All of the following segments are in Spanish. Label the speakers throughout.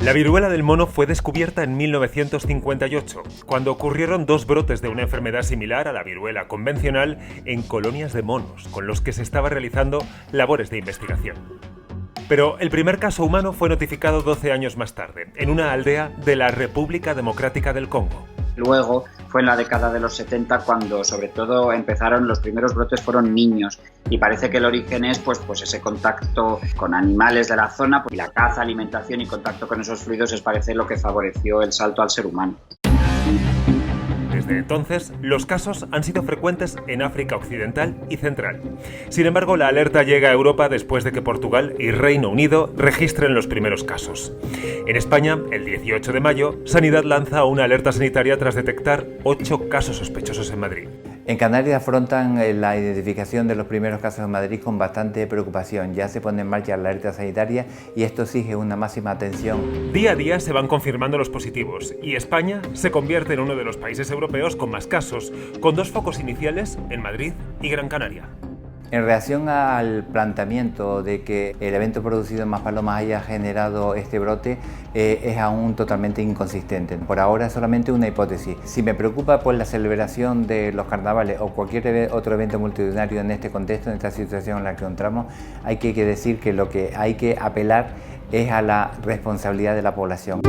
Speaker 1: La viruela del mono fue descubierta en 1958, cuando ocurrieron 2 brotes de una enfermedad similar a la viruela convencional en colonias de monos, con los que se estaba realizando labores de investigación. Pero el primer caso humano fue notificado 12 años más tarde, en una aldea de la República Democrática del Congo.
Speaker 2: Luego fue en la década de los 70 cuando sobre todo empezaron los primeros brotes, fueron niños, y parece que el origen es pues ese contacto con animales de la zona, y la caza, alimentación y contacto con esos fluidos parece lo que favoreció el salto al ser humano.
Speaker 1: Desde entonces, los casos han sido frecuentes en África Occidental y Central. Sin embargo, la alerta llega a Europa después de que Portugal y Reino Unido registren los primeros casos. En España, el 18 de mayo, Sanidad lanza una alerta sanitaria tras detectar 8 casos sospechosos en Madrid.
Speaker 3: En Canarias afrontan la identificación de los primeros casos en Madrid con bastante preocupación. Ya se pone en marcha la alerta sanitaria y esto exige una máxima atención.
Speaker 1: Día a día se van confirmando los positivos y España se convierte en uno de los países europeos con más casos, con 2 focos iniciales en Madrid y Gran Canaria.
Speaker 3: En reacción al planteamiento de que el evento producido en Maspalomas haya generado este brote, es aún totalmente inconsistente. Por ahora es solamente una hipótesis. Si me preocupa por la celebración de los carnavales o cualquier otro evento multitudinario en este contexto, en esta situación en la que encontramos, hay que decir que lo que hay que apelar es a la responsabilidad de la población.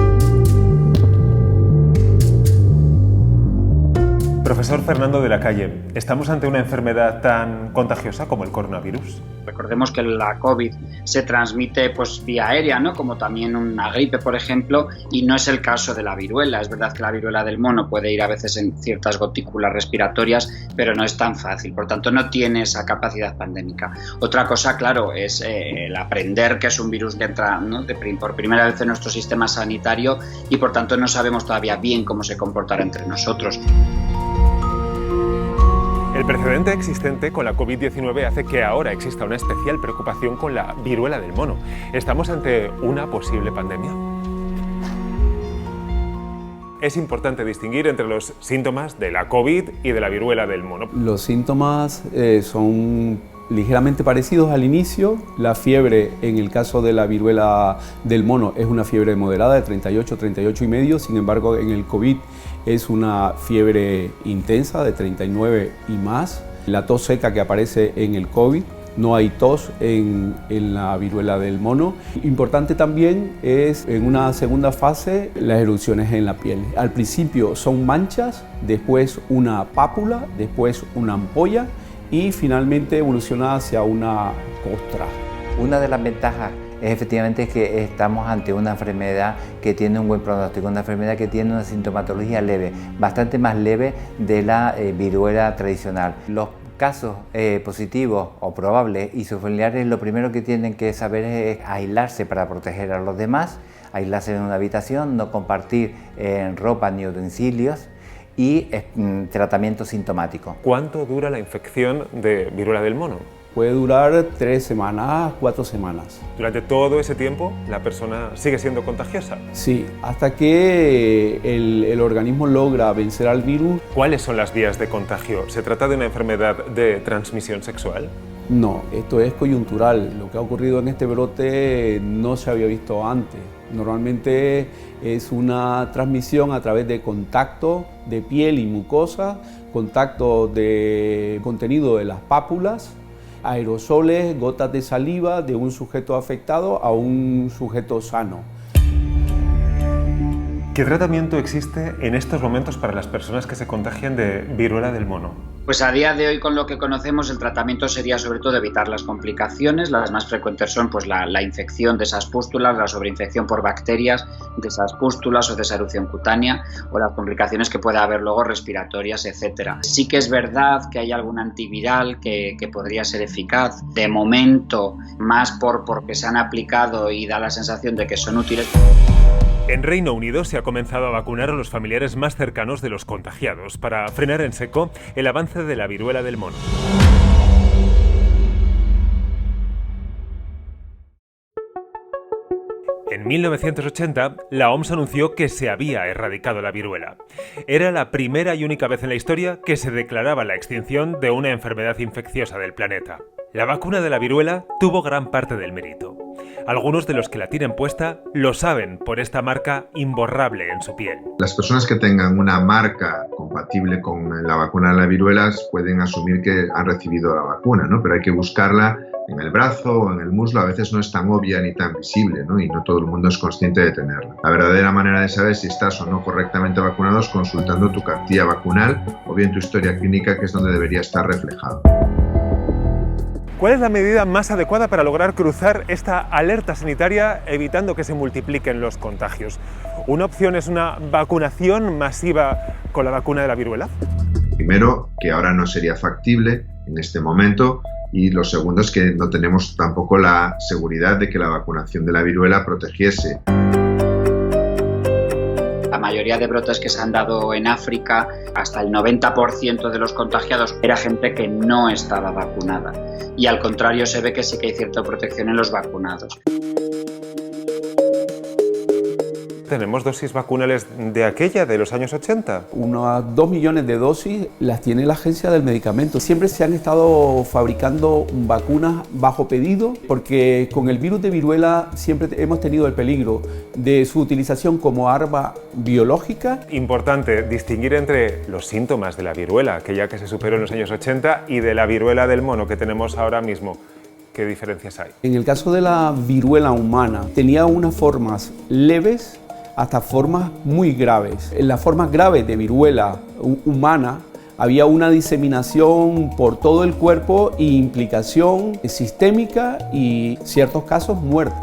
Speaker 1: Profesor Fernando de la Calle, ¿estamos ante una enfermedad tan contagiosa como el coronavirus?
Speaker 2: Recordemos que la COVID se transmite vía aérea, ¿no? Como también una gripe, por ejemplo, y no es el caso de la viruela. Es verdad que la viruela del mono puede ir a veces en ciertas gotículas respiratorias, pero no es tan fácil, por tanto no tiene esa capacidad pandémica. Otra cosa, claro, es el aprender que es un virus que entra, ¿no? por primera vez en nuestro sistema sanitario y por tanto no sabemos todavía bien cómo se comportará entre nosotros.
Speaker 1: El precedente existente con la COVID-19 hace que ahora exista una especial preocupación con la viruela del mono. ¿Estamos ante una posible pandemia? Es importante distinguir entre los síntomas de la COVID y de la viruela del mono.
Speaker 4: Los síntomas son ligeramente parecidos al inicio. La fiebre, en el caso de la viruela del mono, es una fiebre moderada de 38, 38,5. Sin embargo, en el COVID es una fiebre intensa de 39 y más. La tos seca que aparece en el COVID, no hay tos en la viruela del mono. Importante también es en una segunda fase las erupciones en la piel. Al principio son manchas, después una pápula, después una ampolla y finalmente evoluciona hacia una costra.
Speaker 3: Una de las ventajas es efectivamente que estamos ante una enfermedad que tiene un buen pronóstico, una enfermedad que tiene una sintomatología leve, bastante más leve de la viruela tradicional. Los casos positivos o probables y sus familiares lo primero que tienen que saber es aislarse para proteger a los demás, aislarse en una habitación, no compartir ropa ni utensilios y tratamiento sintomático.
Speaker 1: ¿Cuánto dura la infección de viruela del mono?
Speaker 4: Puede durar 3 semanas, 4 semanas.
Speaker 1: ¿Durante todo ese tiempo la persona sigue siendo contagiosa?
Speaker 4: Sí, hasta que el organismo logra vencer al virus.
Speaker 1: ¿Cuáles son las vías de contagio? ¿Se trata de una enfermedad de transmisión sexual?
Speaker 4: No, esto es coyuntural. Lo que ha ocurrido en este brote no se había visto antes. Normalmente es una transmisión a través de contacto de piel y mucosa, contacto de contenido de las pápulas, aerosoles, gotas de saliva de un sujeto afectado a un sujeto sano.
Speaker 1: ¿Qué tratamiento existe en estos momentos para las personas que se contagian de viruela del mono?
Speaker 2: Pues a día de hoy, con lo que conocemos, el tratamiento sería sobre todo evitar las complicaciones. Las más frecuentes son la infección de esas pústulas, la sobreinfección por bacterias de esas pústulas o de esa erupción cutánea, o las complicaciones que pueda haber luego respiratorias, etc. Sí que es verdad que hay algún antiviral que podría ser eficaz. De momento, más porque se han aplicado y da la sensación de que son útiles.
Speaker 1: En Reino Unido se ha comenzado a vacunar a los familiares más cercanos de los contagiados para frenar en seco el avance de la viruela del mono. En 1980, la OMS anunció que se había erradicado la viruela. Era la primera y única vez en la historia que se declaraba la extinción de una enfermedad infecciosa del planeta. La vacuna de la viruela tuvo gran parte del mérito. Algunos de los que la tienen puesta lo saben por esta marca imborrable en su piel.
Speaker 5: Las personas que tengan una marca compatible con la vacuna de la viruela pueden asumir que han recibido la vacuna, ¿no? Pero hay que buscarla en el brazo o en el muslo. A veces no es tan obvia ni tan visible, ¿no? Y no todo el mundo es consciente de tenerla. La verdadera manera de saber si estás o no correctamente vacunado es consultando tu cartilla vacunal o bien tu historia clínica, que es donde debería estar reflejado.
Speaker 1: ¿Cuál es la medida más adecuada para lograr cruzar esta alerta sanitaria evitando que se multipliquen los contagios? ¿Una opción es una vacunación masiva con la vacuna de la viruela?
Speaker 5: Primero, que ahora no sería factible en este momento, y lo segundo es que no tenemos tampoco la seguridad de que la vacunación de la viruela protegiese.
Speaker 2: La mayoría de brotes que se han dado en África, hasta el 90% de los contagiados era gente que no estaba vacunada. Y al contrario, se ve que sí que hay cierta protección en los vacunados.
Speaker 1: ¿Tenemos dosis vacunales de aquella, de los años 80?
Speaker 4: Unas 2 millones de dosis las tiene la Agencia del Medicamento. Siempre se han estado fabricando vacunas bajo pedido, porque con el virus de viruela siempre hemos tenido el peligro de su utilización como arma biológica.
Speaker 1: Importante distinguir entre los síntomas de la viruela, aquella que se superó en los años 80, y de la viruela del mono que tenemos ahora mismo. ¿Qué diferencias hay?
Speaker 4: En el caso de la viruela humana, tenía unas formas leves hasta formas muy graves. En las formas graves de viruela humana había una diseminación por todo el cuerpo e implicación sistémica y, en ciertos casos, muerte.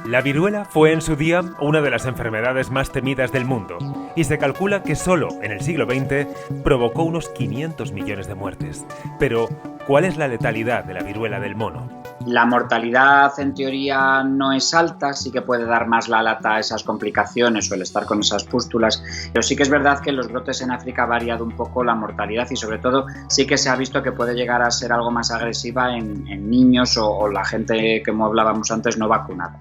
Speaker 1: La viruela fue en su día una de las enfermedades más temidas del mundo y se calcula que solo en el siglo XX provocó unos 500 millones de muertes. Pero, ¿cuál es la letalidad de la viruela del mono?
Speaker 2: La mortalidad en teoría no es alta, sí que puede dar más la lata a esas complicaciones o el estar con esas pústulas, pero sí que es verdad que en los brotes en África ha variado un poco la mortalidad y sobre todo sí que se ha visto que puede llegar a ser algo más agresiva en niños o la gente, como hablábamos antes, no vacunada.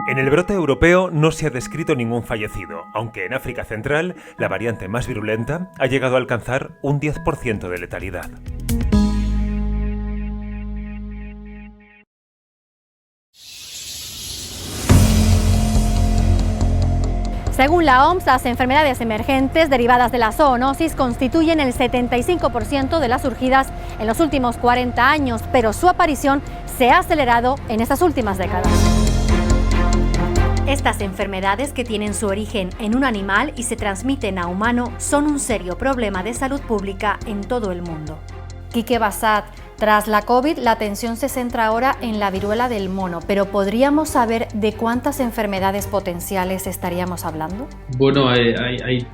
Speaker 1: En el brote europeo no se ha descrito ningún fallecido, aunque en África Central la variante más virulenta ha llegado a alcanzar un 10% de letalidad.
Speaker 6: Según la OMS, las enfermedades emergentes derivadas de la zoonosis constituyen el 75% de las surgidas en los últimos 40 años, pero su aparición se ha acelerado en estas últimas décadas. Estas enfermedades, que tienen su origen en un animal y se transmiten a humano, son un serio problema de salud pública en todo el mundo. Quique Bassat, tras la COVID, la atención se centra ahora en la viruela del mono, pero ¿podríamos saber de cuántas enfermedades potenciales estaríamos hablando?
Speaker 7: Bueno, hay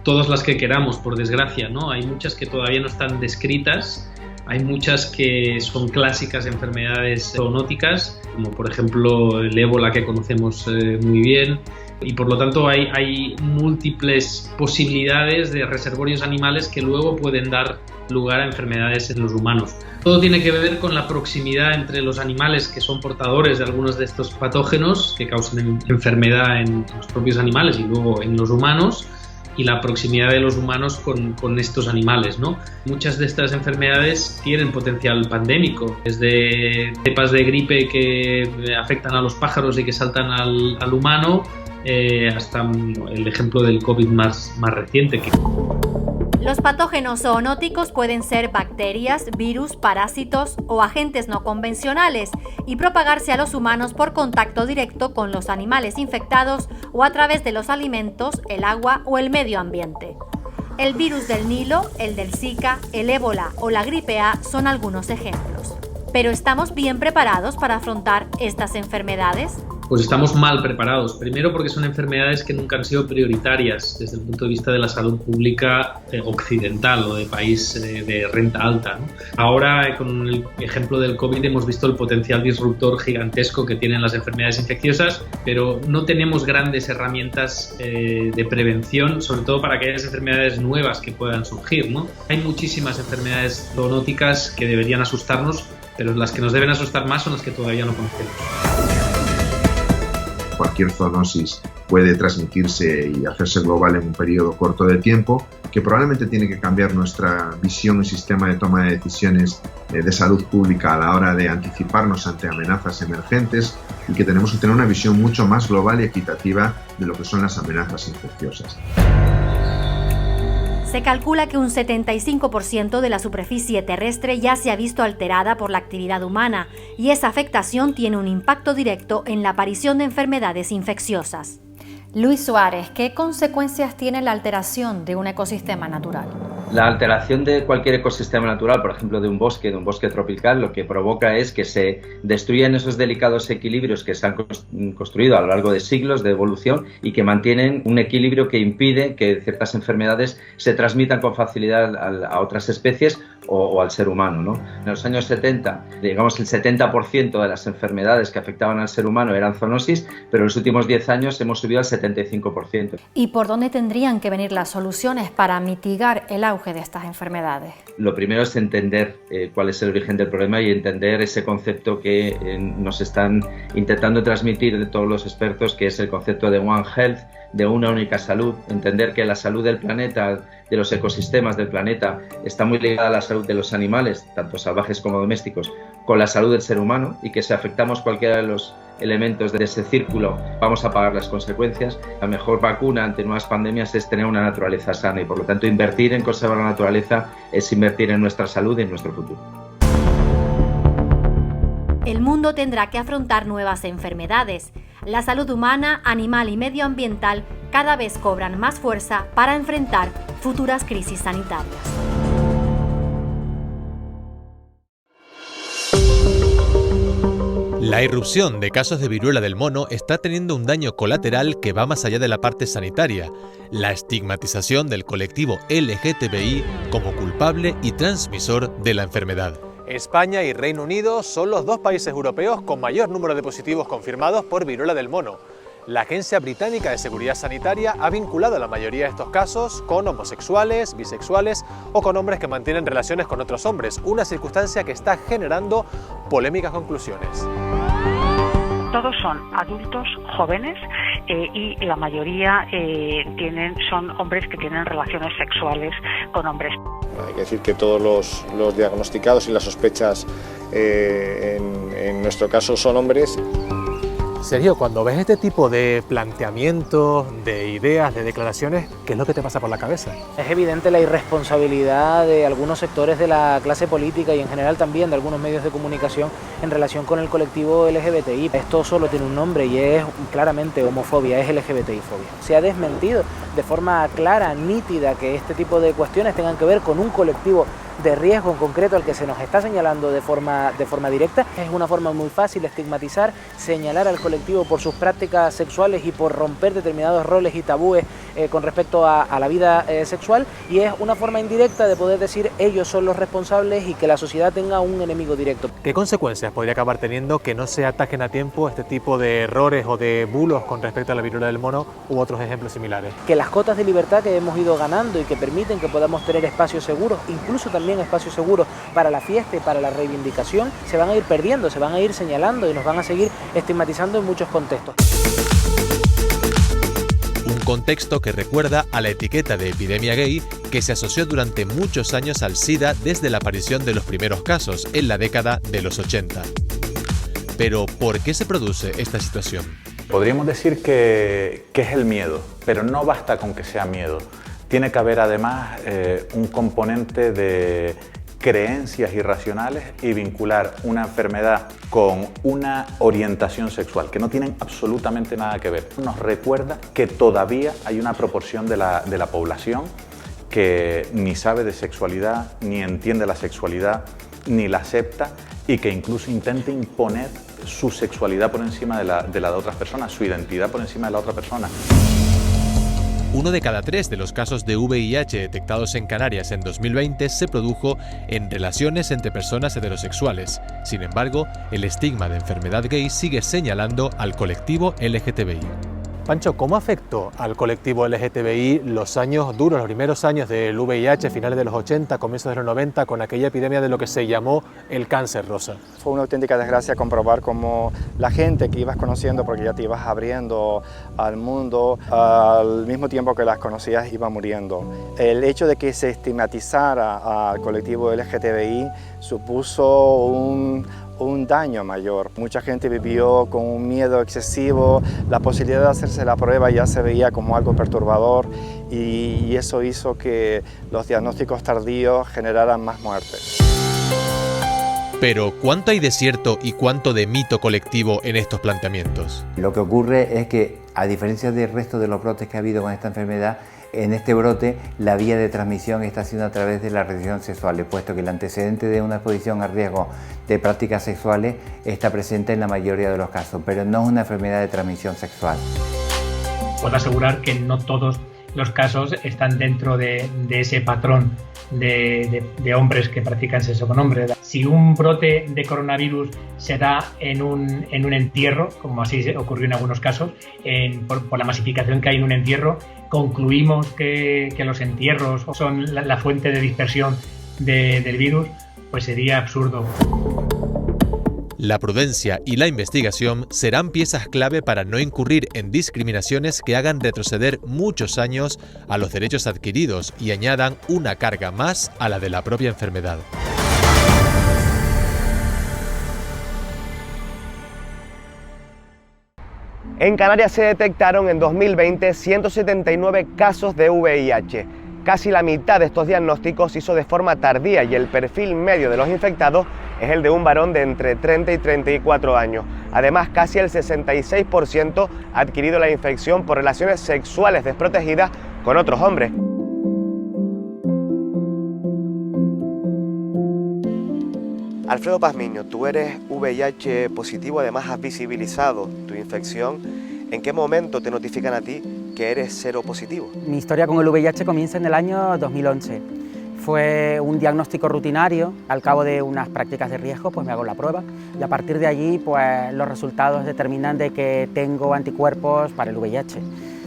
Speaker 7: todas las que queramos, por desgracia, ¿no? Hay muchas que todavía no están descritas, hay muchas que son clásicas enfermedades zoonóticas, como por ejemplo el ébola, que conocemos muy bien, y por lo tanto hay múltiples posibilidades de reservorios animales que luego pueden dar lugar a enfermedades en los humanos. Todo tiene que ver con la proximidad entre los animales que son portadores de algunos de estos patógenos que causan enfermedad en los propios animales y luego en los humanos, y la proximidad de los humanos con estos animales, ¿no? Muchas de estas enfermedades tienen potencial pandémico, desde cepas de gripe que afectan a los pájaros y que saltan al humano, hasta el ejemplo del COVID más reciente.
Speaker 6: Los patógenos zoonóticos pueden ser bacterias, virus, parásitos o agentes no convencionales y propagarse a los humanos por contacto directo con los animales infectados o a través de los alimentos, el agua o el medio ambiente. El virus del Nilo, el del Zika, el ébola o la gripe A son algunos ejemplos. ¿Pero estamos bien preparados para afrontar estas enfermedades?
Speaker 7: pues estamos mal preparados. Primero porque son enfermedades que nunca han sido prioritarias desde el punto de vista de la salud pública occidental o de país de renta alta, ¿no? Ahora, con el ejemplo del COVID, hemos visto el potencial disruptor gigantesco que tienen las enfermedades infecciosas, pero no tenemos grandes herramientas de prevención, sobre todo para aquellas enfermedades nuevas que puedan surgir, ¿no? Hay muchísimas enfermedades zoonóticas que deberían asustarnos, pero las que nos deben asustar más son las que todavía no conocemos.
Speaker 5: Cualquier zoonosis puede transmitirse y hacerse global en un periodo corto de tiempo, que probablemente tiene que cambiar nuestra visión y sistema de toma de decisiones de salud pública a la hora de anticiparnos ante amenazas emergentes, y que tenemos que tener una visión mucho más global y equitativa de lo que son las amenazas infecciosas.
Speaker 6: Se calcula que un 75% de la superficie terrestre ya se ha visto alterada por la actividad humana, y esa afectación tiene un impacto directo en la aparición de enfermedades infecciosas. Luis Suárez, ¿qué consecuencias tiene la alteración de un ecosistema natural?
Speaker 8: La alteración de cualquier ecosistema natural, por ejemplo de un bosque tropical, lo que provoca es que se destruyan esos delicados equilibrios que se han construido a lo largo de siglos de evolución y que mantienen un equilibrio que impide que ciertas enfermedades se transmitan con facilidad a otras especies o al ser humano, ¿no? En los años 70, digamos el 70% de las enfermedades que afectaban al ser humano eran zoonosis, pero en los últimos 10 años hemos subido al 75%.
Speaker 6: ¿Y por dónde tendrían que venir las soluciones para mitigar el auge de estas enfermedades?
Speaker 8: Lo primero es entender cuál es el origen del problema y entender ese concepto que nos están intentando transmitir de todos los expertos, que es el concepto de One Health, de una única salud. Entender que la salud del planeta, de los ecosistemas del planeta, está muy ligada a la salud de los animales, tanto salvajes como domésticos, con la salud del ser humano, y que si afectamos cualquiera de los elementos de ese círculo vamos a pagar las consecuencias. La mejor vacuna ante nuevas pandemias es tener una naturaleza sana, y por lo tanto invertir en conservar la naturaleza es invertir en nuestra salud y en nuestro futuro.
Speaker 6: El mundo tendrá que afrontar nuevas enfermedades. La salud humana, animal y medioambiental cada vez cobran más fuerza para enfrentar futuras crisis sanitarias.
Speaker 9: La irrupción de casos de viruela del mono está teniendo un daño colateral que va más allá de la parte sanitaria: la estigmatización del colectivo LGTBI como culpable y transmisor de la enfermedad.
Speaker 10: España y Reino Unido son los dos países europeos con mayor número de positivos confirmados por viruela del mono. La Agencia Británica de Seguridad Sanitaria ha vinculado la mayoría de estos casos con homosexuales, bisexuales o con hombres que mantienen relaciones con otros hombres, una circunstancia que está generando polémicas conclusiones.
Speaker 11: Todos son adultos jóvenes y la mayoría son hombres que tienen relaciones sexuales con hombres.
Speaker 12: Hay que decir que todos los diagnosticados y las sospechas en nuestro caso son hombres.
Speaker 10: Sergio, cuando ves este tipo de planteamientos, de ideas, de declaraciones, ¿qué es lo que te pasa por la cabeza?
Speaker 13: Es evidente la irresponsabilidad de algunos sectores de la clase política y en general también de algunos medios de comunicación en relación con el colectivo LGBTI. Esto solo tiene un nombre y es claramente homofobia, es LGBTI-fobia. Se ha desmentido de forma clara, nítida, que este tipo de cuestiones tengan que ver con un colectivo de riesgo en concreto al que se nos está señalando de forma directa. Es una forma muy fácil de estigmatizar, señalar al colectivo por sus prácticas sexuales y por romper determinados roles y tabúes con respecto a la vida sexual, y es una forma indirecta de poder decir ellos son los responsables y que la sociedad tenga un enemigo directo.
Speaker 10: ¿Qué consecuencias podría acabar teniendo que no se atajen a tiempo este tipo de errores o de bulos con respecto a la viruela del mono u otros ejemplos similares?
Speaker 13: Que las cotas de libertad que hemos ido ganando y que permiten que podamos tener espacios seguros, incluso también espacios seguros para la fiesta y para la reivindicación, se van a ir perdiendo, se van a ir señalando y nos van a seguir estigmatizando en muchos contextos.
Speaker 9: Un contexto que recuerda a la etiqueta de epidemia gay que se asoció durante muchos años al SIDA desde la aparición de los primeros casos en la década de los 80. Pero, ¿por qué se produce esta situación?
Speaker 14: Podríamos decir que es el miedo, pero no basta con que sea miedo. Tiene que haber además un componente de creencias irracionales y vincular una enfermedad con una orientación sexual que no tienen absolutamente nada que ver. Nos recuerda que todavía hay una proporción de la población que ni sabe de sexualidad, ni entiende la sexualidad, ni la acepta, y que incluso intenta imponer su sexualidad por encima de la de otras personas, su identidad por encima de la otra persona.
Speaker 9: 1 de cada 3 de los casos de VIH detectados en Canarias en 2020 se produjo en relaciones entre personas heterosexuales. Sin embargo, el estigma de enfermedad gay sigue señalando al colectivo LGTBI.
Speaker 10: Pancho, ¿cómo afectó al colectivo LGTBI los años duros, los primeros años del VIH, finales de los 80, comienzos de los 90, con aquella epidemia de lo que se llamó el cáncer rosa?
Speaker 12: Fue una auténtica desgracia comprobar cómo la gente que ibas conociendo, porque ya te ibas abriendo al mundo, al mismo tiempo que las conocías iba muriendo. El hecho de que se estigmatizara al colectivo LGTBI supuso un daño mayor. Mucha gente vivió con un miedo excesivo, la posibilidad de hacerse la prueba ya se veía como algo perturbador y eso hizo que los diagnósticos tardíos generaran más muertes.
Speaker 9: Pero, ¿cuánto hay de cierto y cuánto de mito colectivo en estos planteamientos?
Speaker 3: Lo que ocurre es que, a diferencia del resto de los brotes que ha habido con esta enfermedad, en este brote la vía de transmisión está siendo a través de las relaciones sexuales, puesto que el antecedente de una exposición a riesgo de prácticas sexuales está presente en la mayoría de los casos, pero no es una enfermedad de transmisión sexual.
Speaker 15: Puedo asegurar que no todos los casos están dentro de ese patrón de hombres que practican sexo con hombres. Si un brote de coronavirus se da en un entierro, como así ocurrió en algunos casos, por la masificación que hay en un entierro, concluimos que los entierros son la fuente de dispersión del virus, pues sería absurdo.
Speaker 9: La prudencia y la investigación serán piezas clave para no incurrir en discriminaciones que hagan retroceder muchos años a los derechos adquiridos y añadan una carga más a la de la propia enfermedad.
Speaker 16: En Canarias se detectaron en 2020 179 casos de VIH. Casi la mitad de estos diagnósticos se hizo de forma tardía y el perfil medio de los infectados es el de un varón de entre 30 y 34 años. Además, casi el 66% ha adquirido la infección por relaciones sexuales desprotegidas con otros hombres. Alfredo Pazmiño, tú eres VIH positivo, además has visibilizado tu infección. ¿En qué momento te notifican a ti que eres seropositivo?
Speaker 17: Mi historia con el VIH comienza en el año 2011. Fue un diagnóstico rutinario, al cabo de unas prácticas de riesgo pues me hago la prueba y a partir de allí pues los resultados determinan de que tengo anticuerpos para el VIH.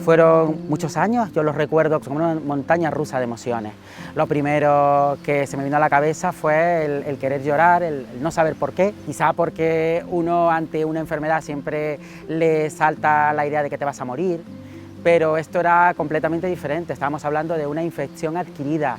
Speaker 17: Fueron muchos años, yo los recuerdo como una montaña rusa de emociones. Lo primero que se me vino a la cabeza fue el querer llorar, el no saber por qué. Quizá porque uno ante una enfermedad siempre le salta la idea de que te vas a morir, pero esto era completamente diferente. Estábamos hablando de una infección adquirida.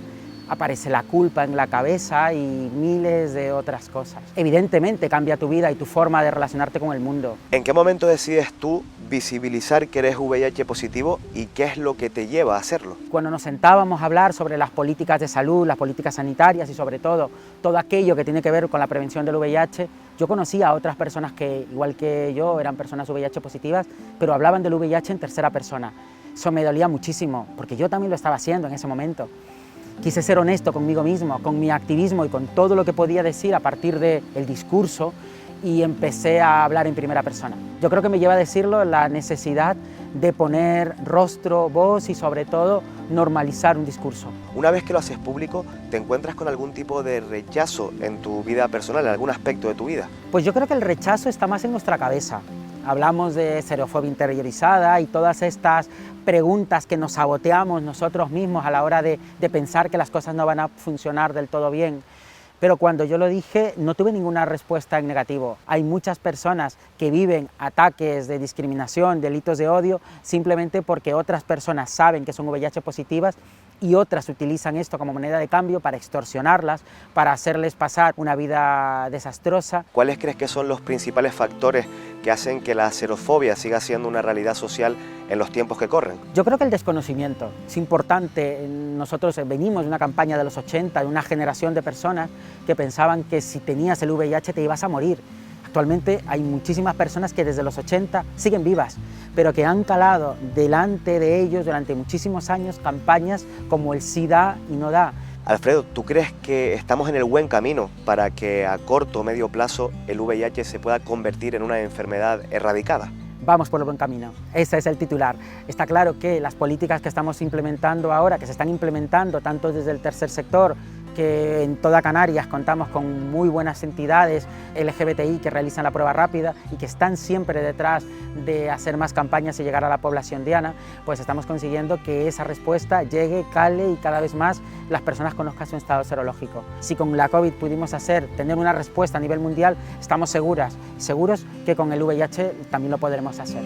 Speaker 17: Aparece la culpa en la cabeza y miles de otras cosas. Evidentemente cambia tu vida y tu forma de relacionarte con el mundo.
Speaker 16: ¿En qué momento decides tú visibilizar que eres VIH positivo y qué es lo que te lleva a hacerlo?
Speaker 17: Cuando nos sentábamos a hablar sobre las políticas de salud, las políticas sanitarias y sobre todo aquello que tiene que ver con la prevención del VIH, yo conocía a otras personas que, igual que yo, eran personas VIH positivas, pero hablaban del VIH en tercera persona. Eso me dolía muchísimo, porque yo también lo estaba haciendo en ese momento. Quise ser honesto conmigo mismo, con mi activismo y con todo lo que podía decir a partir del discurso y empecé a hablar en primera persona. Yo creo que me lleva a decirlo la necesidad de poner rostro, voz y sobre todo normalizar un discurso.
Speaker 16: Una vez que lo haces público, ¿te encuentras con algún tipo de rechazo en tu vida personal, en algún aspecto de tu vida?
Speaker 17: Pues yo creo que el rechazo está más en nuestra cabeza. Hablamos de serofobia interiorizada y todas estas preguntas que nos saboteamos nosotros mismos a la hora de pensar que las cosas no van a funcionar del todo bien. Pero cuando yo lo dije no tuve ninguna respuesta en negativo. Hay muchas personas que viven ataques de discriminación, delitos de odio, simplemente porque otras personas saben que son VIH positivas y otras utilizan esto como moneda de cambio para extorsionarlas, para hacerles pasar una vida desastrosa.
Speaker 16: ¿Cuáles crees que son los principales factores que hacen que la serofobia siga siendo una realidad social en los tiempos que corren?
Speaker 17: Yo creo que el desconocimiento es importante. Nosotros venimos de una campaña de los 80, de una generación de personas que pensaban que si tenías el VIH te ibas a morir. Actualmente hay muchísimas personas que desde los 80 siguen vivas, pero que han calado delante de ellos durante muchísimos años campañas como el sí da y no da,
Speaker 16: Alfredo, ¿tú crees que estamos en el buen camino para que a corto o medio plazo el VIH se pueda convertir en una enfermedad erradicada?
Speaker 17: Vamos por el buen camino, ese es el titular. Está claro que las políticas que estamos implementando ahora, que se están implementando tanto desde el tercer sector, que en toda Canarias contamos con muy buenas entidades LGBTI que realizan la prueba rápida y que están siempre detrás de hacer más campañas y llegar a la población diana, pues estamos consiguiendo que esa respuesta llegue, cale y cada vez más las personas conozcan su estado serológico. Si con la COVID pudimos tener una respuesta a nivel mundial, estamos seguros que con el VIH también lo podremos hacer.